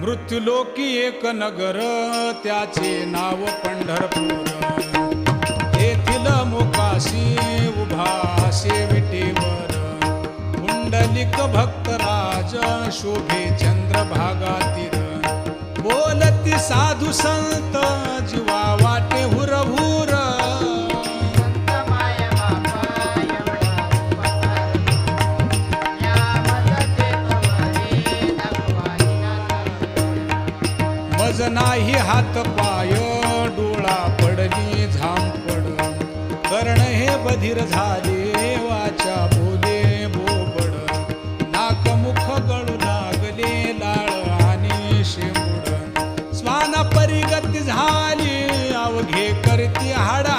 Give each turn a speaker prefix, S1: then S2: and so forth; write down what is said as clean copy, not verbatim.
S1: मृत्युलोकी एक नगर त्याचे नाव पंढरपूर. येथील मोकाशी उभा शेविटेवर पुंडलिक भक्तराज शोभे चंद्रभागा तीर. बोलती साधू संत जीवा वाटे हुरहुर. मज नाही हात पाय डोळा पडली झांपड. कर्ण हे बधीर झाले वाचा बोले बोबड. नाक मुख गळू लागले लाळ आणि शेंबूड. स्वाना परिगती झाली अवघे करती हाडा